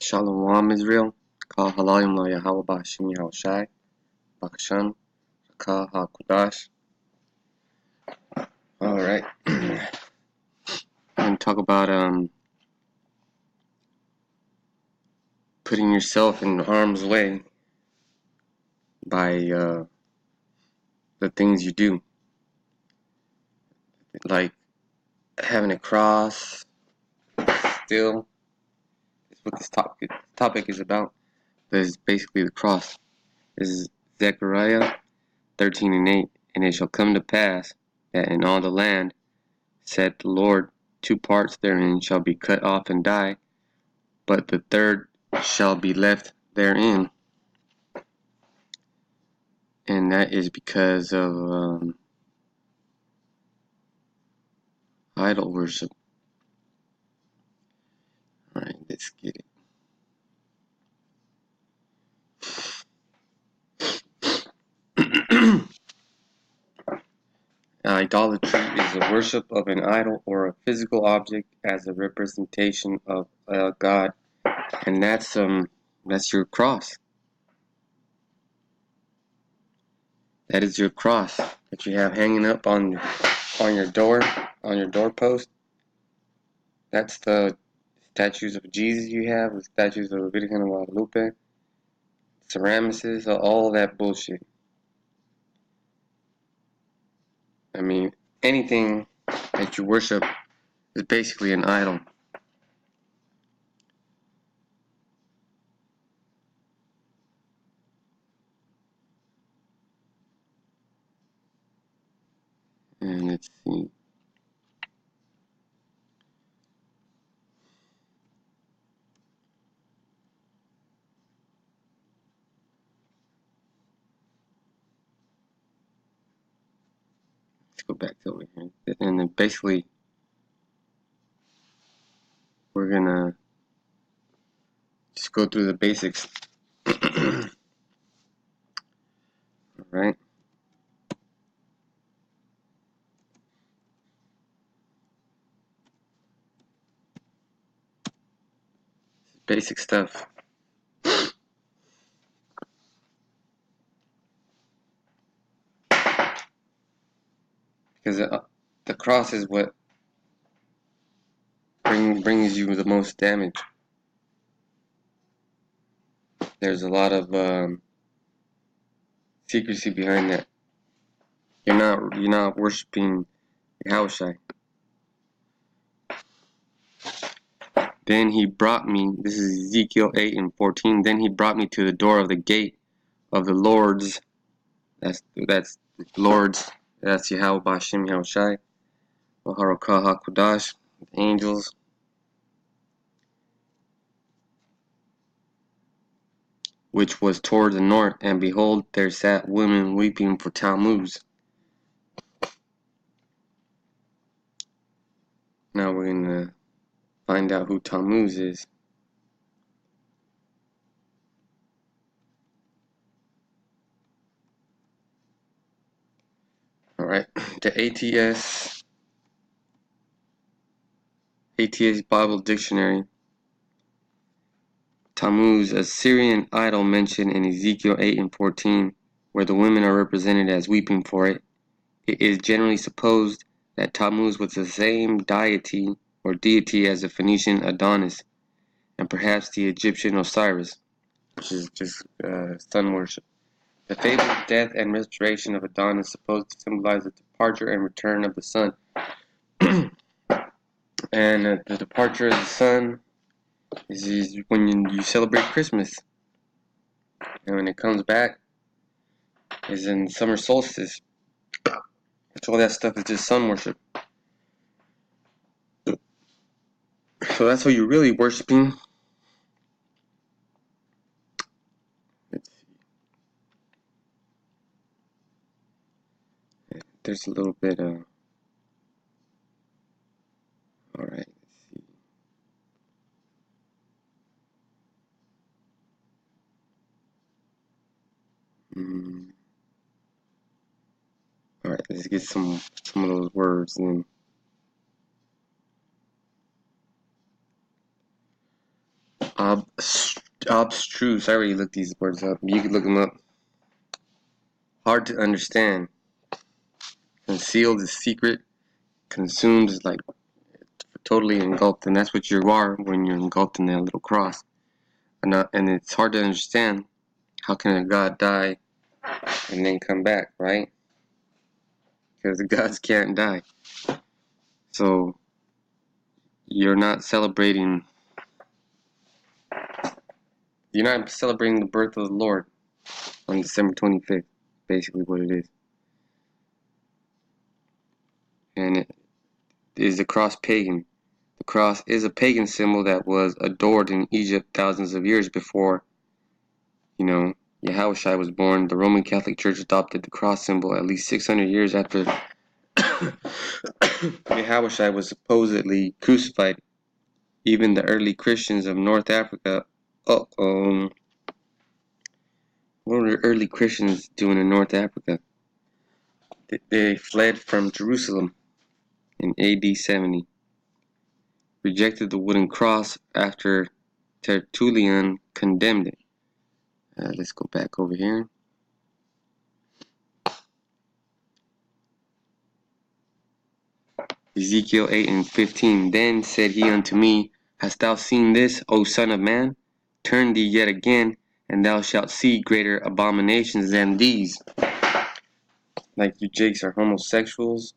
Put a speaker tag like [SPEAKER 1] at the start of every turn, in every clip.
[SPEAKER 1] Shalom Israel, Ka Halayim Lo Yahweh Bashim Yahushai, Bakshan, Ka HaKudash. Alright. I'm gonna talk about putting yourself in harm's way by the things you do. Like having a cross, still is what this topic is about. Is basically the cross. This is Zechariah 13:8, and it shall come to pass that in all the land, said the Lord, 2 parts therein shall be cut off and die, but the third shall be left therein. And that is because of idol worship. Alright, let's get it. Idolatry is the worship of an idol or a physical object as a representation of a god, and that's your cross. That is your cross that you have hanging up on your doorpost. That's the statues of Jesus you have, the statues of the Virgen of Guadalupe, ceramics, all that bullshit. I mean, anything that you worship is basically an idol. And let's see. Let's go back to over here. And then basically, we're gonna just go through the basics. Alright? Basic stuff. Because the cross is what brings you the most damage. There's a lot of secrecy behind that. You're not worshiping Yahushai. Then he brought me, this is Ezekiel 8:14, then he brought me to the door of the gate of the Lords. That's Lords. That's Yahweh Bashim Yahushai. Oharakah HaKudash, angels. Which was toward the north, and behold, there sat women weeping for Tammuz. Now we're gonna find out who Tammuz is. Alright, the ATS Bible Dictionary. Tammuz, a Syrian idol mentioned in Ezekiel 8:14, where the women are represented as weeping for it. It is generally supposed that Tammuz was the same deity as the Phoenician Adonis, and perhaps the Egyptian Osiris, which is just sun worship. The fabled death and restoration of Adonis is supposed to symbolize the departure and return of the sun. And the departure of the sun is when you celebrate Christmas. And when it comes back is in summer solstice. Which all that stuff is just sun worship. So that's what you're really worshiping. Let's see. There's a little bit of... Alright, let's see. Alright, let's get some of those words in. Abstruse. I already looked these words up. You could look them up. Hard to understand. Concealed is secret. Consumed is like totally engulfed, and that's what you are when you're engulfed in that little cross. And it's hard to understand. How can a God die and then come back, right? Because the gods can't die. So you're not celebrating. You're not celebrating the birth of the Lord on December 25th. Basically, what it is. And it is the cross pagan. The cross is a pagan symbol that was adored in Egypt thousands of years before, Yahushua was born. The Roman Catholic Church adopted the cross symbol at least 600 years after Yahushua was supposedly crucified. Even the early Christians of North Africa. What were the early Christians doing in North Africa? They fled from Jerusalem in AD 70. Rejected the wooden cross after Tertullian condemned it. Let's go back over here. Ezekiel 8 and 15. Then said he unto me, Hast thou seen this, O son of man? Turn thee yet again, and thou shalt see greater abominations than these. Like you jakes are homosexuals.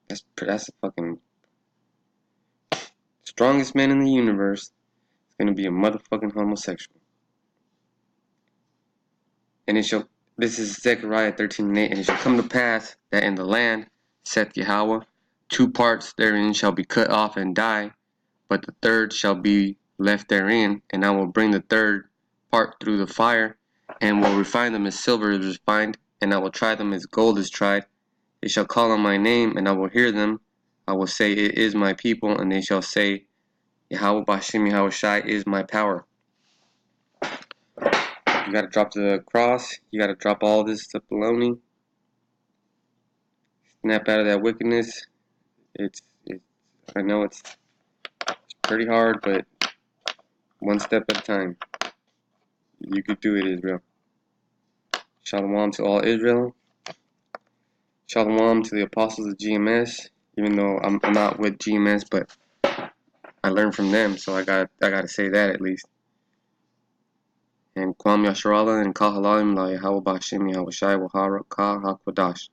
[SPEAKER 1] That's the fucking strongest man in the universe. Is gonna be a motherfucking homosexual. And it shall, this is Zechariah 13 and 8, and it shall come to pass that in the land, saith Yahweh, 2 parts therein shall be cut off and die, but the third shall be left therein, and I will bring the third part through the fire, and will refine them as silver is refined, and I will try them as gold is tried. They shall call on my name, and I will hear them. I will say, It is my people, and they shall say, Yahweh Bashem Yahushai is my power. You gotta drop the cross. You gotta drop all this stuff baloney. Snap out of that wickedness. I know it's pretty hard, but one step at a time. You could do it, Israel. Shalom to all Israel. Shalom to the apostles of GMS. Even though I'm not with GMS, but I learned from them, so I gotta say that at least. And Kwam Yasharallah and Kal Halalim La Yahweh Bashem Yahushai Wahara Ka HaKwadash.